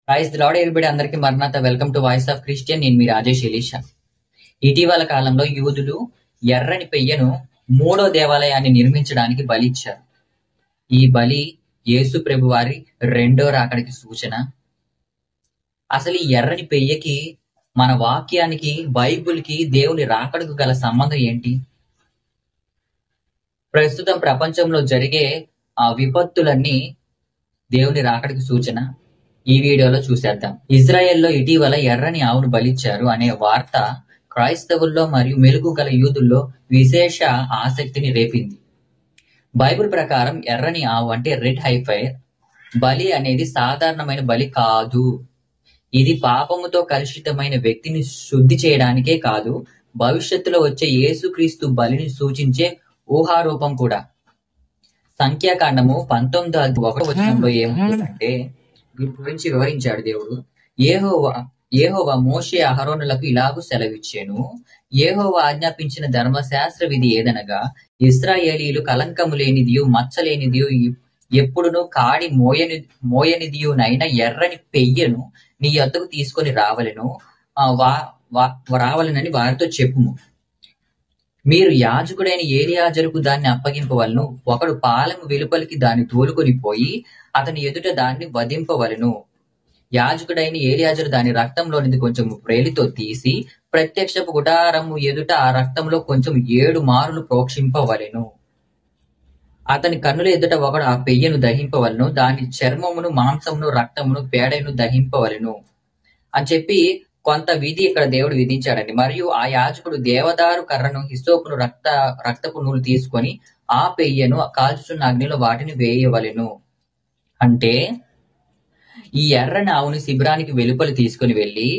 Praise the lord everybody, అందరికీ మరణాత. Welcome to voice of Christian. నేను మీ రాజేష్ ఎలీషా. ఇటీవల కాలంలో యూదులు ఎర్రని పెయ్యను మూడో దేవాలయాన్ని నిర్మించడానికి బలి ఇచ్చారు. ఈ బలి యేసు ప్రభు వారి రెండో రాకడికి సూచన. అసలు ఈ ఎర్రని పెయ్యకి, మన వాక్యానికి, బైబుల్కి, దేవుని రాకడకు గల సంబంధం ఏంటి? ప్రస్తుతం ప్రపంచంలో జరిగే ఆ విపత్తులన్నీ దేవుని రాకడికి సూచన. ఈ వీడియోలో చూసేద్దాం. ఇజ్రాయెల్లో ఇటీవల ఎర్రని ఆవును బలిచ్చారు అనే వార్త క్రైస్తవుల్లో మరియు మెలుగు గల యూదుల్లో విశేష ఆసక్తిని రేపింది. బైబిల్ ప్రకారం ఎర్రని ఆవు అంటే రెడ్ హైఫైర్ బలి అనేది సాధారణమైన బలి కాదు. ఇది పాపముతో కలుషితమైన వ్యక్తిని శుద్ధి చేయడానికే కాదు, భవిష్యత్తులో వచ్చే యేసుక్రీస్తు బలిని సూచించే ఊహారూపం కూడా. సంఖ్యాకాండము 19:1 ఏముంటుందంటే, దీని గురించి వివరించాడు దేవుడు. యెహోవా మోషే అహరోనులకు ఇలాగూ సెలవిచ్చెను. యెహోవా ఆజ్ఞాపించిన ధర్మశాస్త్ర విధి ఏదనగా, ఇశ్రాయేలీయులు కలంకము లేనిదియు మచ్చలేనిదియు ఎప్పుడునూ కాడి మోయనిదియునైన ఎర్రని పెయ్యను నీ యొద్దకు తీసుకొని రావలెనని వారితో చెప్పుము. మీరు యాజకుడైన ఏలియాజరుకు దాన్ని అప్పగింపవలను. ఒకడు పాలెము వెలుపలికి దాన్ని తోలుకొని పోయి అతని ఎదుట దాన్ని వధింపవలెను. యాజకుడైన ఏలియాజరు దాని రక్తంలోనిది కొంచెం ప్రేలితో తీసి ప్రత్యక్షపు గుడారము ఎదుట ఆ రక్తంలో కొంచెం 7 మారులు ప్రోక్షింపవలెను. అతని కన్నుల ఎదుట ఒకడు ఆ పెయ్యను దహింపవలను. దాని చర్మమును, మాంసమును, రక్తమును, పేడను దహింపవలెను అని చెప్పి కొంత విధి ఇక్కడ దేవుడు విధించాడండి. మరియు ఆ యాజకుడు దేవదారు కర్రను, హిస్సోపును, రక్తపు నూలు తీసుకొని ఆ పెయ్యను కాల్చుచున్న అగ్నిలో వాటిని వేయవలెను. అంటే ఈ ఎర్రని ఆవుని శిబిరానికి వెలుపలి తీసుకుని వెళ్ళి,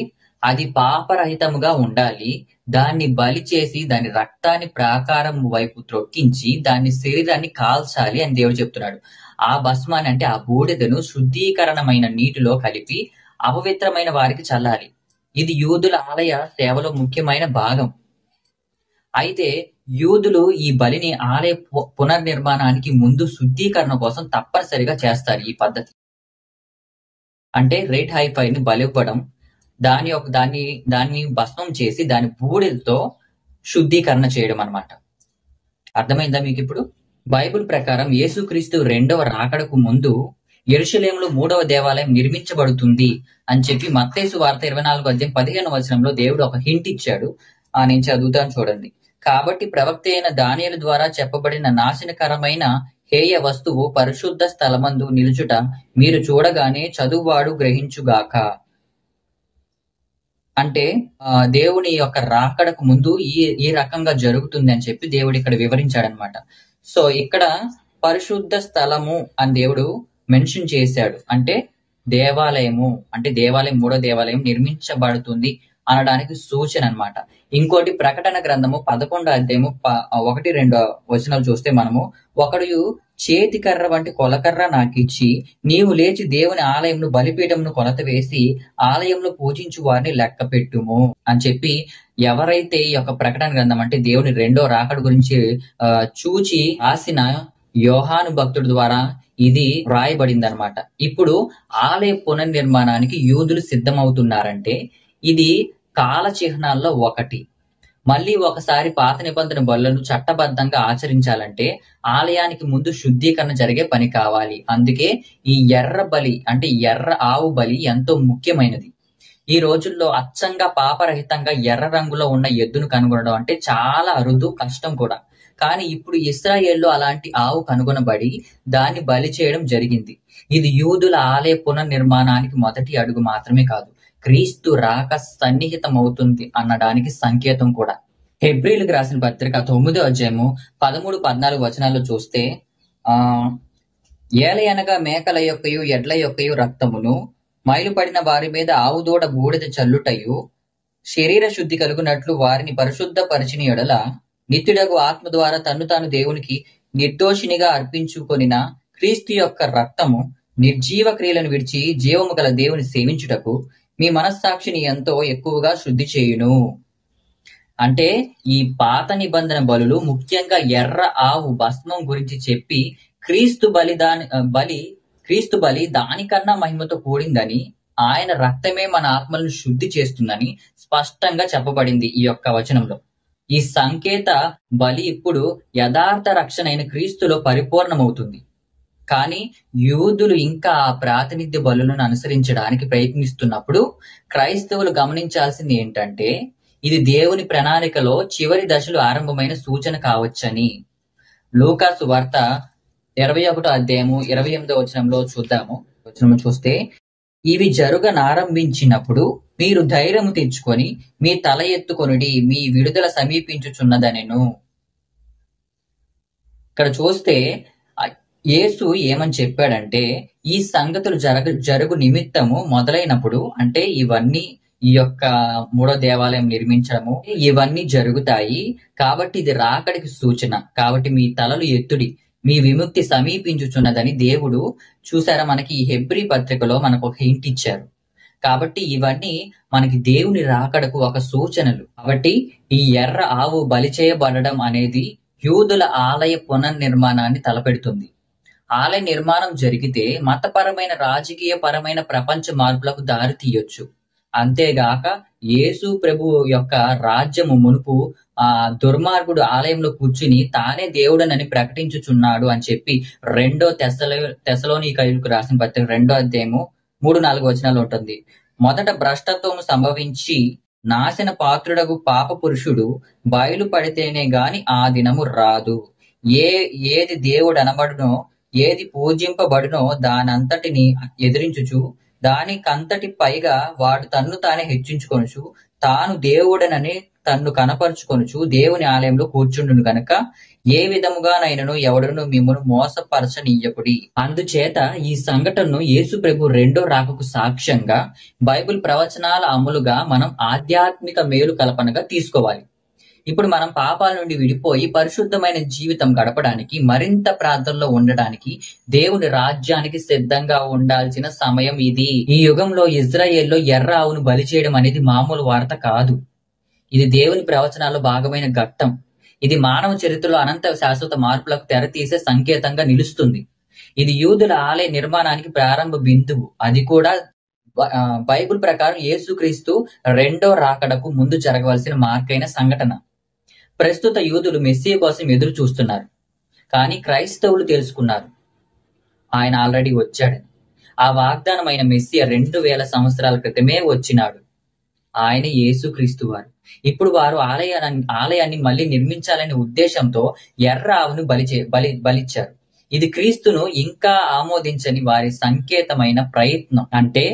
అది పాపరహితముగా ఉండాలి, దాన్ని బలి చేసి దాని రక్తాన్ని ప్రాకారం వైపు త్రొక్కించి దాని శరీరాన్ని కాల్చాలి అని దేవుడు చెప్తున్నాడు. ఆ భస్మాన్ని అంటే ఆ బూడిదను శుద్ధీకరణమైన నీటిలో కలిపి అపవిత్రమైన వారికి చల్లాలి. ఇది యూదుల ఆలయ సేవలో ముఖ్యమైన భాగం. అయితే యూదులు ఈ బలిని ఆలయ పునర్నిర్మాణానికి ముందు శుద్ధీకరణ కోసం తప్పనిసరిగా చేస్తారు. ఈ పద్ధతి అంటే రెడ్ హైఫైర్ ని బలివ్వడం, దాన్ని భస్మం చేసి దాని బూడిదతో శుద్ధీకరణ చేయడం అన్నమాట. అర్థమైందా మీకు ఇప్పుడు? బైబిల్ ప్రకారం యేసుక్రీస్తు రెండవ రాకడకు ముందు యెరూషలేములో 3వ దేవాలయం నిర్మించబడుతుంది అని చెప్పి మత్తయి సువార్త 24:15 దేవుడు ఒక హింట్ ఇచ్చాడు. నేను చదువుతాను చూడండి. కాబట్టి ప్రవక్త అయిన దానియేలు ద్వారా చెప్పబడిన నాశనకరమైన హేయ వస్తువు పరిశుద్ధ స్థలమందు నిలుచుట మీరు చూడగానే చదువువాడు గ్రహించుగాక. అంటే దేవుని యొక్క రాకడకు ముందు ఈ రకంగా జరుగుతుంది అని చెప్పి దేవుడు ఇక్కడ వివరించాడనమాట. సో ఇక్కడ పరిశుద్ధ స్థలము అని దేవుడు మెన్షన్ చేశాడు. అంటే దేవాలయము, అంటే దేవాలయం, 3వ దేవాలయం నిర్మించబడుతుంది అనడానికి సూచన అన్నమాట. ఇంకోటి ప్రకటన గ్రంథము 11:1-2 చూస్తే మనము, ఒకడు చేతికర్ర వంటి కొలకర్ర నాకిచ్చి, నీవు లేచి దేవుని ఆలయంను బలిపీఠమును కొలత వేసి ఆలయంలో పూజించు వారిని లెక్క పెట్టుము అని చెప్పి, ఎవరైతే ఈ యొక్క ప్రకటన గ్రంథం అంటే దేవుని రెండో రాకడ గురించి చూచి రాసిన యోహాను భక్తుడి ద్వారా ఇది వ్రాయబడింది అనమాట. ఇప్పుడు ఆలయ పునర్నిర్మాణానికి యూదులు సిద్ధమవుతున్నారంటే ఇది కాల చిహ్నాల్లో ఒకటి. మళ్ళీ ఒకసారి పాత నిబంధన బలులను చట్టబద్ధంగా ఆచరించాలంటే ఆలయానికి ముందు శుద్ధీకరణ జరిగే పని కావాలి. అందుకే ఈ ఎర్ర బలి అంటే ఎర్ర ఆవు బలి ఎంతో ముఖ్యమైనది. ఈ రోజుల్లో అచ్చంగా పాపరహితంగా ఎర్ర రంగులో ఉన్న ఎద్దును కనుగొనడం అంటే చాలా అరుదు, కష్టం కూడా. కానీ ఇప్పుడు ఇశ్రాయేల్లో అలాంటి ఆవు కనుగొనబడి దాన్ని బలి చేయడం జరిగింది. ఇది యూదుల ఆలయ పునర్నిర్మాణానికి మొదటి అడుగు మాత్రమే కాదు, క్రీస్తు రాక సన్నిహితం అవుతుంది అనడానికి సంకేతం కూడా. హెబ్రీలకు రాసిన పత్రిక 9:13-14 చూస్తే, ఏలయనగా మేకల యొక్కయు ఎడ్ల యొక్కయు రక్తమును మైలుపడిన వారి మీద ఆవు దూడ బూడిద చల్లుటయు శరీర శుద్ధి కలుగునట్లు వారిని పరిశుద్ధపరిచిన ఎడల నిత్యుడగు ఆత్మ ద్వారా తన్ను తాను దేవునికి నిర్దోషినిగా అర్పించుకొనిన క్రీస్తు యొక్క రక్తము నిర్జీవ క్రియలను విడిచి జీవము గల దేవుని సేవించుటకు మీ మనస్సాక్షిని ఎంతో ఎక్కువగా శుద్ధి చేయును. అంటే ఈ పాత నిబంధన బలులు, ముఖ్యంగా ఎర్ర ఆవు భస్మం గురించి చెప్పి క్రీస్తు బలి దానికన్నా మహిమతో కూడిందని ఆయన రక్తమే మన ఆత్మలను శుద్ధి చేస్తుందని స్పష్టంగా చెప్పబడింది ఈ యొక్క వచనంలో. ఈ సంకేత బలి ఇప్పుడు యథార్థ రక్షణ అయిన క్రీస్తులో పరిపూర్ణమవుతుంది. కానీ యూదులు ఇంకా ఆ ప్రాతినిధ్య బలులను అనుసరించడానికి ప్రయత్నిస్తున్నప్పుడు క్రైస్తవులు గమనించాల్సింది ఏంటంటే, ఇది దేవుని ప్రణాళికలో చివరి దశలు ఆరంభమైన సూచన కావచ్చని. లూకాసు వార్త 21వ అధ్యాయము 28వ వచనంలో చూస్తే, ఇవి జరుగనారంభించినప్పుడు మీరు ధైర్యము తెచ్చుకొని మీ తల ఎత్తుకొనుడి, మీ విడుదల సమీపించుచున్నదనెను. ఇక్కడ చూస్తే యేసు ఏమని చెప్పాడంటే, ఈ సంగతులు జరుగు నిమిత్తము మొదలైనప్పుడు, అంటే ఇవన్నీ ఈ యొక్క మూడో దేవాలయం నిర్మించడము ఇవన్నీ జరుగుతాయి కాబట్టి ఇది రాకడికి సూచన. కాబట్టి మీ తలలు ఎత్తుడి, మీ విముక్తి సమీపించుచున్నదని దేవుడు చూసారా, మనకి ఈ హెబ్రీ పత్రికలో మనకు ఒక హింట్ ఇచ్చారు. కాబట్టి ఇవన్నీ మనకి దేవుని రాకడకు ఒక సూచనలు. కాబట్టి ఈ ఎర్ర ఆవు బలి చేయబడడం అనేది యూదుల ఆలయ పునర్నిర్మాణాన్ని తలపెడుతుంది. ఆలయ నిర్మాణం జరిగితే మతపరమైన, రాజకీయ పరమైన ప్రపంచ మార్పులకు దారి తీయొచ్చు. అంతేగాక యేసు ప్రభు యొక్క రాజ్యము మునుపు ఆ దుర్మార్గుడు ఆలయంలో కూర్చుని తానే దేవుడనని ప్రకటించుచున్నాడు అని చెప్పి 2 తెస్సలోనికయులకు రాసిన పత్రిక 2వ అధ్యాయము 3-4 వచనాలు ఉంటుంది. మొదట భ్రష్టత్వము సంభవించి నాశన పాత్రుడగు పాప పురుషుడు బయలుపడితేనే గాని ఆ దినము రాదు. ఏది దేవుడు అనబడునో, ఏది పూజింపబడునో దానంతటిని ఎదిరించుచు, దానికంతటి పైగా వాడు తన్ను తానే హెచ్చించుకొనుచు, తాను దేవుడనని తన్ను కనపరుచుకొనుచు దేవుని ఆలయంలో కూర్చుండును గనుక ఏ విధముగానైనను ఎవడును మిమ్మును మోసపరచనీయకుడి. అందుచేత ఈ సంఘటనను యేసు ప్రభు రెండో రాకకు సాక్ష్యంగా, బైబిల్ ప్రవచనాల అమలుగా మనం ఆధ్యాత్మిక మేలు కల్పనగా తీసుకోవాలి. ఇప్పుడు మనం పాపాల నుండి విడిపోయి పరిశుద్ధమైన జీవితం గడపడానికి, మరింత ప్రార్థనలో ఉండడానికి, దేవుని రాజ్యానికి సిద్ధంగా ఉండాల్సిన సమయం ఇది. ఈ యుగంలో ఇజ్రాయేల్లో ఎర్ర ఆవును బలి చేయడం అనేది మామూలు వార్త కాదు. ఇది దేవుని ప్రవచనాల్లో భాగమైన ఘట్టం. ఇది మానవ చరిత్రలో అనంత శాశ్వత మార్పులకు తెరతీసే సంకేతంగా నిలుస్తుంది. ఇది యూదుల ఆలయ నిర్మాణానికి ప్రారంభ బిందువు. అది కూడా బైబిల్ ప్రకారం యేసుక్రీస్తు రెండో రాకడకు ముందు జరగవలసిన మార్కైన సంఘటన. ప్రస్తుత యూదులు మెస్సియా కోసం ఎదురు చూస్తున్నారు. కానీ క్రైస్తవులు తెలుసుకున్నారు ఆయన ఆల్రెడీ వచ్చాడని. ఆ వాగ్దానమైన మెస్సియా 2000 సంవత్సరాల క్రితమే వచ్చినాడు. ఆయన యేసుక్రీస్తు వారు. ఇప్పుడు వారు ఆలయాన్ని మళ్ళీ నిర్మించాలనే ఉద్దేశంతో ఎర్ర ఆవును బలిచ్చారు. ఇది క్రీస్తును ఇంకా ఆమోదించని వారి సంకేతమైన ప్రయత్నం. అంటే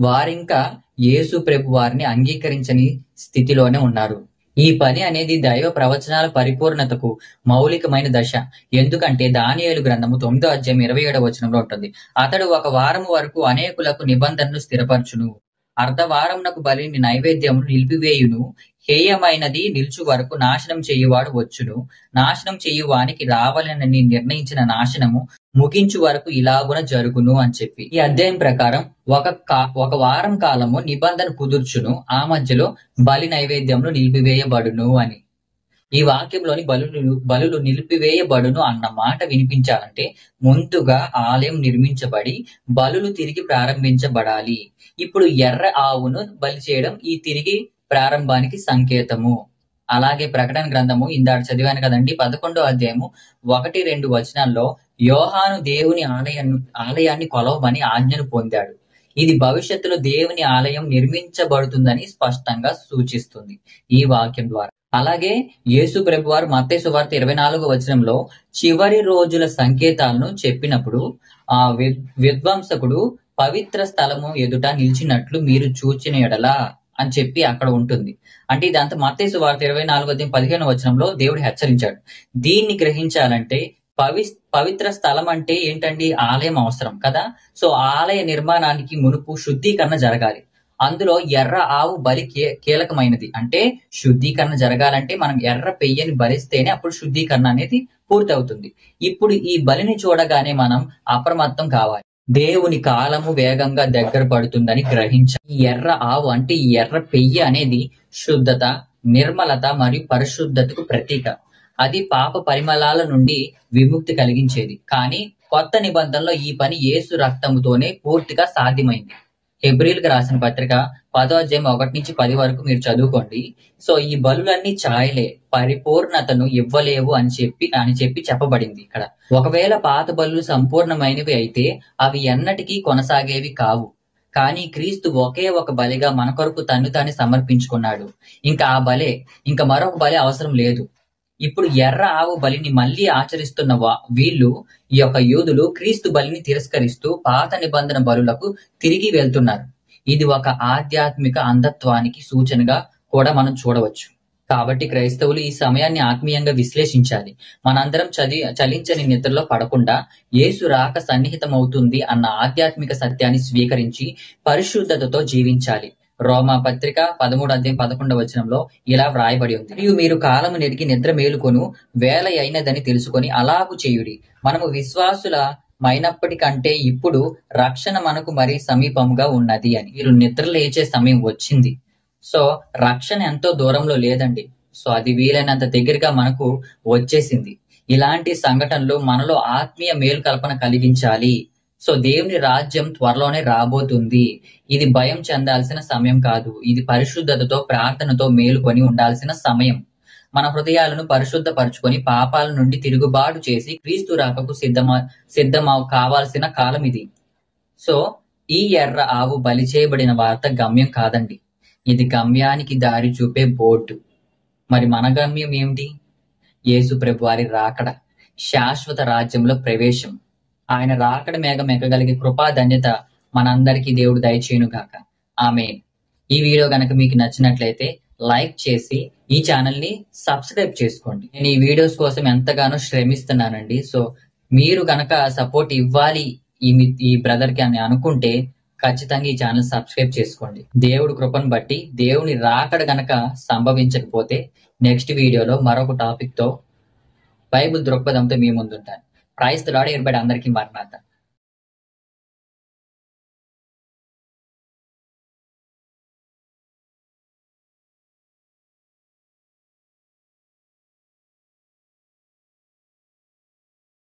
వారింకా యేసు ప్రభు వారిని అంగీకరించని స్థితిలోనే ఉన్నారు. ఈ పని అనేది దైవ ప్రవచనాల పరిపూర్ణతకు మౌలికమైన దశ. ఎందుకంటే దానియేలు గ్రంథము 9వ అధ్యాయం 27వ వచనంలో ఉంటుంది, అతడు 1 వారము వరకు అనేకులకు నిబంధనలు స్థిరపరచును, అర్ధవారమునకు బలిని నైవేద్యమును నిలిపివేయును, హేయమైనది నిలుచు వరకు నాశనం చేయువాడు వచ్చును, నాశనం చేయువానికి రావాలని నిర్ణయించిన నాశనము ముగించు వరకు ఇలాగున జరుగును అని చెప్పి. ఈ అధ్యాయం ప్రకారం ఒక వారం కాలము నిబంధన కుదుర్చును, ఆ మధ్యలో బలి నైవేద్యములు నిలిపివేయబడును అని. ఈ వాక్యంలోని బలులు నిలిపివేయబడును అన్న మాట వినిపించాలంటే ముందుగా ఆలయం నిర్మించబడి బలులు తిరిగి ప్రారంభించబడాలి. ఇప్పుడు ఎర్ర ఆవును బలి చేయడం ఈ తిరిగి ప్రారంభానికి సంకేతము. అలాగే ప్రకటన గ్రంథము ఇందాక చదివాను కదండి, 11వ అధ్యాయము 1-2 వచనాల్లో యోహాను దేవుని ఆలయాన్ని కొలవమని ఆజ్ఞను పొందాడు. ఇది భవిష్యత్తులో దేవుని ఆలయం నిర్మించబడుతుందని స్పష్టంగా సూచిస్తుంది ఈ వాక్యం ద్వారా. అలాగే యేసు ప్రభు వారు మత్తయి సువార్త 24వ వచనంలో చివరి రోజుల సంకేతాలను చెప్పినప్పుడు ఆ విధ్వంసకుడు పవిత్ర స్థలము ఎదుట నిలిచినట్లు మీరు చూచిన ఎడల అని చెప్పి అక్కడ ఉంటుంది. అంటే ఇదంతా మత్తయి సువార్త 24వ అధ్యాయం 15వ వచనంలో దేవుడు హెచ్చరించాడు. దీన్ని గ్రహించాలంటే పవిత్ర స్థలం అంటే ఏంటండి? ఆలయం అవసరం కదా. సో ఆలయ నిర్మాణానికి మునుపు శుద్ధీకరణ జరగాలి. అందులో ఎర్ర ఆవు బలి కీలకమైనది. అంటే శుద్ధీకరణ జరగాలంటే మనం ఎర్ర పెయ్యని బలిస్తేనే అప్పుడు శుద్ధీకరణ అనేది పూర్తవుతుంది. ఇప్పుడు ఈ బలిని చూడగానే మనం అప్రమత్తం కావాలి. దేవుని కాలము వేగంగా దగ్గర పడుతుందని గ్రహించాలి. ఈ ఎర్ర ఆవు అంటే ఈ ఎర్ర పెయ్య అనేది శుద్ధత, నిర్మలత మరియు పరిశుద్ధతకు ప్రతీక. అది పాప పరిమళాల నుండి విముక్తి కలిగించేది. కానీ కొత్త నిబంధనలో ఈ పని యేసు రక్తముతోనే పూర్తిగా సాధ్యమైంది. హెబ్రీయులకు రాసిన పత్రిక 10వ అధ్యాయం 1-10 వరకు మీరు చదువుకోండి. సో ఈ బలులన్నీ ఛాయలే, పరిపూర్ణతను ఇవ్వలేవు అని చెప్పి చెప్పబడింది ఇక్కడ. ఒకవేళ పాత బలులు సంపూర్ణమైనవి అయితే అవి ఎన్నటికీ కొనసాగేవి కావు. కానీ క్రీస్తు ఒకే ఒక బలిగా మన కొరకు తన్ను తానే సమర్పించుకున్నాడు. ఇంకా ఆ బలే, ఇంకా మరొక బలి అవసరం లేదు. ఇప్పుడు ఎర్ర ఆవు బలిని మళ్లీ ఆచరిస్తున్న వీళ్ళు, ఈ యొక్క యూదులు క్రీస్తు బలిని తిరస్కరిస్తూ పాత నిబంధన బలులకు తిరిగి వెళ్తున్నారు. ఇది ఒక ఆధ్యాత్మిక అంధత్వానికి సూచనగా కూడా మనం చూడవచ్చు. కాబట్టి క్రైస్తవులు ఈ సమయాన్ని ఆత్మీయంగా విశ్లేషించాలి. మనందరం చలించని నిద్రలో పడకుండా యేసు రాక సన్నిహితమవుతుంది అన్న ఆధ్యాత్మిక సత్యాన్ని స్వీకరించి పరిశుద్ధతతో జీవించాలి. రోమా పత్రిక 13వ అధ్యాయం 11వ వచనంలో ఇలా వ్రాయబడి ఉంది. మరియు మీరు కాలము నెరిగి నిద్ర మేలుకొను వేళ అయినదని తెలుసుకొని అలాగు చేయుడి. మనము విశ్వాసులమైనప్పటికంటే ఇప్పుడు రక్షణ మనకు మరీ సమీపముగా ఉన్నది అని. మీరు నిద్ర లేచే సమయం వచ్చింది. సో రక్షణ ఎంతో దూరంలో లేదండి. సో అది వీలైనంత దగ్గరగా మనకు వచ్చేసింది. ఇలాంటి సంఘటనలు మనలో ఆత్మీయ మేలుకల్పన కలిగించాలి. సో దేవుని రాజ్యం త్వరలోనే రాబోతుంది. ఇది భయం చెందాల్సిన సమయం కాదు. ఇది పరిశుద్ధతతో ప్రార్థనతో మేలుకొని ఉండాల్సిన సమయం. మన హృదయాలను పరిశుద్ధపరచుకొని పాపాల నుండి తిరుగుబాటు చేసి క్రీస్తు రాకకు సిద్ధమ కావాల్సిన కాలం ఇది. సో ఈ ఎర్ర ఆవు బలి చేయబడిన వార్త గమ్యం కాదండి. ఇది గమ్యానికి దారి చూపే బోర్డు. మరి మన గమ్యం ఏమిటి? యేసు ప్రభు వారి రాకడ, శాశ్వత రాజ్యంలో ప్రవేశం. ఆయన రాకడ మేఘం ఎక్కగలిగే కృపా ధన్యత మనందరికీ దేవుడు దయచేయునుగాక. ఆమేన్. ఈ వీడియో గనక మీకు నచ్చినట్లయితే లైక్ చేసి ఈ ఛానల్ ని సబ్స్క్రైబ్ చేసుకోండి. నేను ఈ వీడియోస్ కోసం ఎంతగానో శ్రమిస్తున్నానండి. సో మీరు గనక సపోర్ట్ ఇవ్వాలి ఈ బ్రదర్ కి అని అనుకుంటే ఖచ్చితంగా ఈ ఛానల్ సబ్స్క్రైబ్ చేసుకోండి. దేవుడి కృపను బట్టి దేవుని రాకడ గనక సంభవించకపోతే నెక్స్ట్ వీడియోలో మరొక టాపిక్ తో బైబిల్ దృక్పథంతో మీ ముందుంటాను. Praise the Lord. అందరికీ మరణాత.